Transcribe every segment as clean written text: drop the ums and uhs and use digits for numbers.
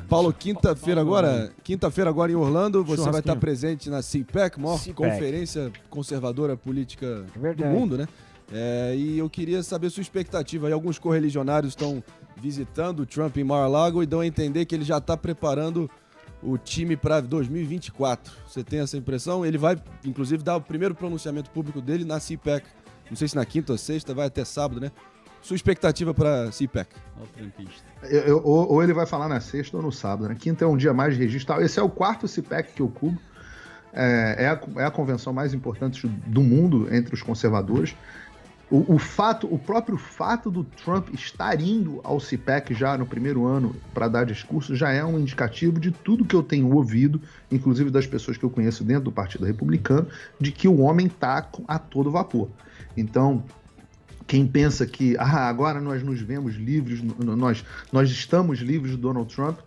Paulo, quinta-feira agora em Orlando, você vai estar presente na CPAC, maior conferência conservadora política do mundo, né? E eu queria saber sua expectativa. Aí alguns correligionários estão visitando o Trump em Mar-a-Lago e dão a entender que ele já está preparando o time para 2024. Você tem essa impressão? Ele vai, inclusive, dar o primeiro pronunciamento público dele na CPAC. Não sei se na quinta ou sexta, vai até sábado, né? Sua expectativa para CPAC? Ou ele vai falar na sexta ou no sábado, né? Quinta é um dia mais de registro. Esse é o quarto CPAC que eu cubro. É a convenção mais importante do mundo entre os conservadores. O próprio fato do Trump estar indo ao CPAC já no primeiro ano para dar discurso já é um indicativo de tudo que eu tenho ouvido, inclusive das pessoas que eu conheço dentro do Partido Republicano, de que o homem está a todo vapor. Então, quem pensa que agora nós nos vemos livres, nós estamos livres do Donald Trump,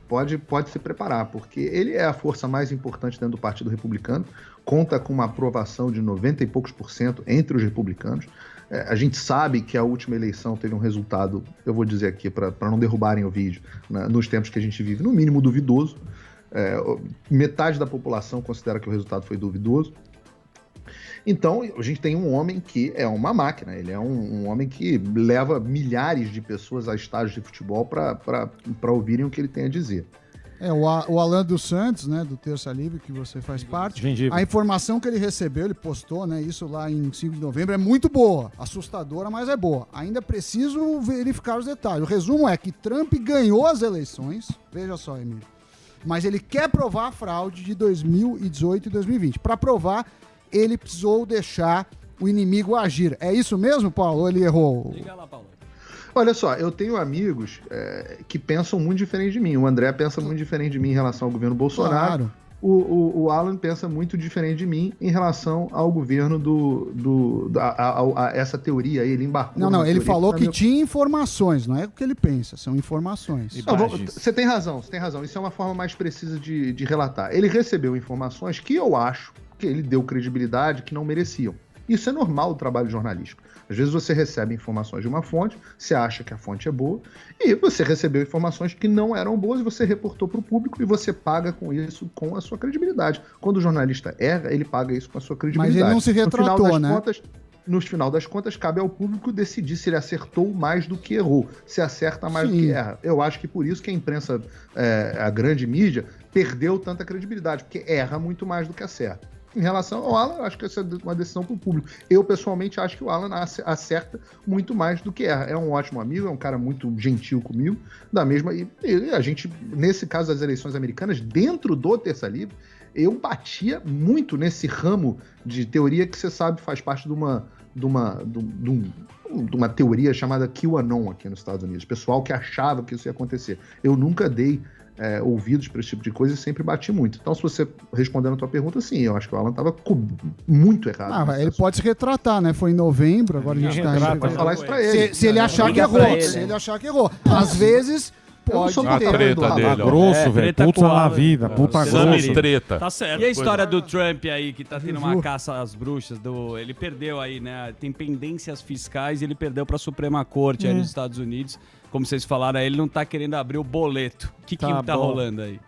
pode se preparar, porque ele é a força mais importante dentro do Partido Republicano, conta com uma aprovação de 90 e poucos % entre os republicanos. A gente sabe que a última eleição teve um resultado, eu vou dizer aqui para não derrubarem o vídeo, nos tempos que a gente vive, no mínimo duvidoso. Metade da população considera que o resultado foi duvidoso. Então, a gente tem um homem que é uma máquina, ele é um homem que leva milhares de pessoas a estádios de futebol para ouvirem o que ele tem a dizer. O Alan dos Santos, né, do Terça Livre, que você faz parte, a informação que ele recebeu, ele postou, né, isso lá em 5 de novembro, é muito boa, assustadora, mas é boa. Ainda preciso verificar os detalhes. O resumo é que Trump ganhou as eleições, veja só, Emílio, mas ele quer provar a fraude de 2018 e 2020. Para provar, ele precisou deixar o inimigo agir. É isso mesmo, Paulo? Ou ele errou? Diga lá, Paulo. Olha só, eu tenho amigos que pensam muito diferente de mim. O André pensa muito diferente de mim em relação ao governo Bolsonaro. Claro. O Alan pensa muito diferente de mim em relação ao governo a essa teoria aí. Ele embarcou. Não, ele falou que tinha informações, não é o que ele pensa, são informações. Você tem razão. Isso é uma forma mais precisa de relatar. Ele recebeu informações que eu acho que ele deu credibilidade que não mereciam. Isso é normal do trabalho jornalístico. Às vezes você recebe informações de uma fonte, você acha que a fonte é boa, e você recebeu informações que não eram boas e você reportou para o público e você paga com isso, com a sua credibilidade. Quando o jornalista erra, ele paga isso com a sua credibilidade. Mas ele não se retratou, né? No final das contas, cabe ao público decidir se ele acertou mais do que errou, se acerta mais do que erra. Eu acho que por isso que a imprensa, a grande mídia, perdeu tanta credibilidade, porque erra muito mais do que acerta. Em relação ao Alan, eu acho que essa é uma decisão para o público. Eu, pessoalmente, acho que o Alan acerta muito mais do que erra. É um ótimo amigo, é um cara muito gentil comigo, e a gente, nesse caso das eleições americanas, dentro do Terça Livre, eu batia muito nesse ramo de teoria que você sabe faz parte de uma teoria chamada QAnon aqui nos Estados Unidos. Pessoal que achava que isso ia acontecer. Eu nunca dei ouvidos para esse tipo de coisa e sempre bati muito. Então, se você respondendo a tua pergunta, sim, eu acho que o Alan estava muito errado. Ele pode se retratar, né? Foi em novembro, agora a gente está... Pode falar isso para ele. Se ele achar que errou. Se ele achar que errou. Às vezes... Pode ter. A treta dele, grosso, velho. Puta na vida, puta grosso. Treta. Tá certo. E a história do Trump aí, que tá tendo uma caça às bruxas, ele perdeu aí, né? Tem pendências fiscais e ele perdeu pra Suprema Corte aí nos Estados Unidos. Como vocês falaram aí, ele não tá querendo abrir o boleto. O que tá rolando aí?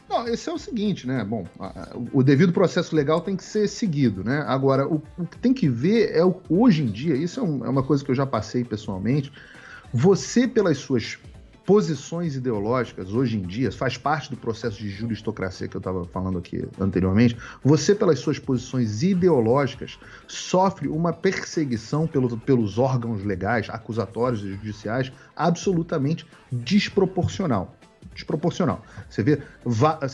Não, esse é o seguinte, né? Bom, o devido processo legal tem que ser seguido, né? Agora, o que tem que ver hoje em dia, isso é uma coisa que eu já passei pessoalmente, você, pelas suas posições ideológicas, hoje em dia, faz parte do processo de juristocracia que eu estava falando aqui anteriormente, você, pelas suas posições ideológicas, sofre uma perseguição pelos órgãos legais, acusatórios e judiciais, absolutamente desproporcional. Você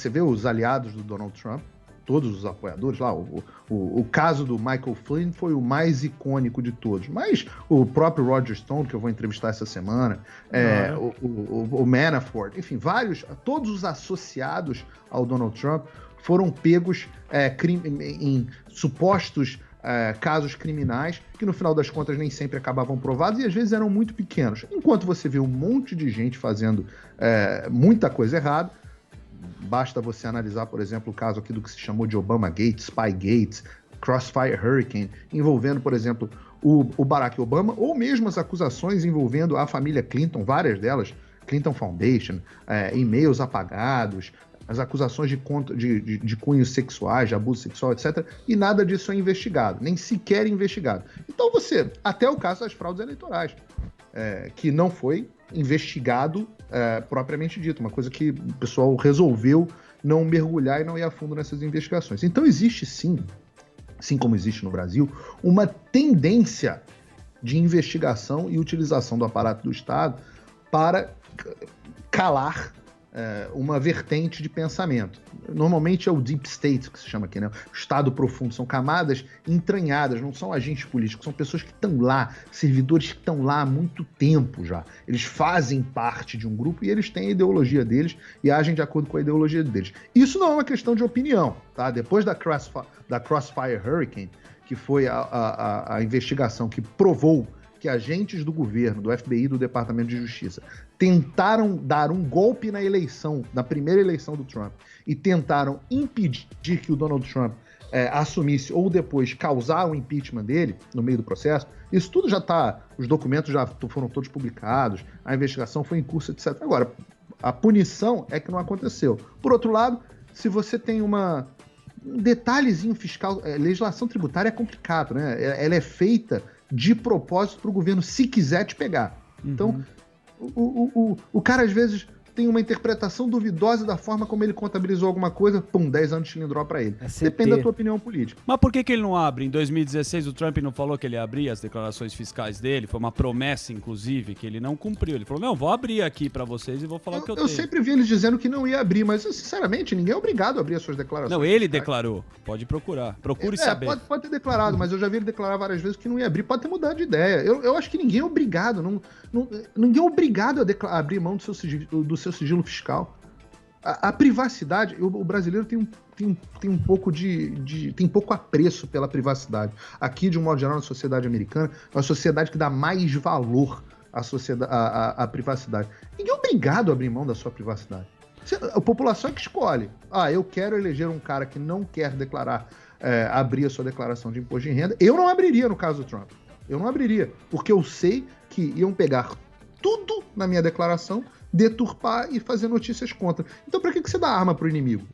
vê os aliados do Donald Trump, todos os apoiadores lá, o caso do Michael Flynn foi o mais icônico de todos, mas o próprio Roger Stone, que eu vou entrevistar essa semana, o Manafort, enfim, todos os associados ao Donald Trump foram pegos em supostos casos criminais que no final das contas nem sempre acabavam provados e às vezes eram muito pequenos. Enquanto você vê um monte de gente fazendo muita coisa errada, basta você analisar, por exemplo, o caso aqui do que se chamou de Obama Gate, Spy Gate, Crossfire Hurricane, envolvendo, por exemplo, o Barack Obama, ou mesmo as acusações envolvendo a família Clinton, várias delas Clinton Foundation, e-mails apagados, as acusações de cunhos sexuais, de abuso sexual, etc. E nada disso é investigado, nem sequer investigado. Então até o caso das fraudes eleitorais, que não foi investigado propriamente dito, uma coisa que o pessoal resolveu não mergulhar e não ir a fundo nessas investigações. Então existe sim, assim como existe no Brasil, uma tendência de investigação e utilização do aparato do Estado para calar uma vertente de pensamento. Normalmente é o deep state, que se chama aqui, né? O Estado profundo. São camadas entranhadas, não são agentes políticos, são pessoas que estão lá, servidores que estão lá há muito tempo já. Eles fazem parte de um grupo e eles têm a ideologia deles e agem de acordo com a ideologia deles. Isso não é uma questão de opinião, tá? Depois da Crossfire Hurricane, que foi a investigação que provou que agentes do governo, do FBI e do Departamento de Justiça tentaram dar um golpe na primeira eleição do Trump e tentaram impedir que o Donald Trump assumisse ou depois causar o impeachment dele no meio do processo. Isso tudo já está, os documentos já foram todos publicados, a investigação foi em curso, etc. Agora, a punição é que não aconteceu. Por outro lado, se você tem um detalhezinho fiscal, legislação tributária é complicado, né? Ela é feita de propósito para o governo, se quiser te pegar. Então, o cara às vezes tem uma interpretação duvidosa da forma como ele contabilizou alguma coisa, 10 anos de cilindró para ele. Depende da tua opinião política. Mas por que ele não abre? Em 2016 o Trump não falou que ele ia abrir as declarações fiscais dele? Foi uma promessa, inclusive, que ele não cumpriu. Ele falou, não, vou abrir aqui para vocês e vou falar o que eu tenho. Eu sempre vi eles dizendo que não ia abrir, mas sinceramente, ninguém é obrigado a abrir as suas declarações. Não, ele declarou. Pode procurar. Procure saber. Pode ter declarado, mas eu já vi ele declarar várias vezes que não ia abrir. Pode ter mudado de ideia. Eu acho que ninguém é obrigado. Ninguém é obrigado a abrir mão do seu sigilo fiscal. A privacidade, o brasileiro tem um pouco tem pouco apreço pela privacidade. Aqui, de um modo geral, na sociedade americana, é uma sociedade que dá mais valor à privacidade. Ninguém é obrigado a abrir mão da sua privacidade. A população é que escolhe. Eu quero eleger um cara que não quer abrir a sua declaração de imposto de renda. Eu não abriria no caso do Trump. Eu não abriria, porque eu sei que iam pegar tudo na minha declaração, deturpar e fazer notícias contra. Então, para que você dá arma pro inimigo?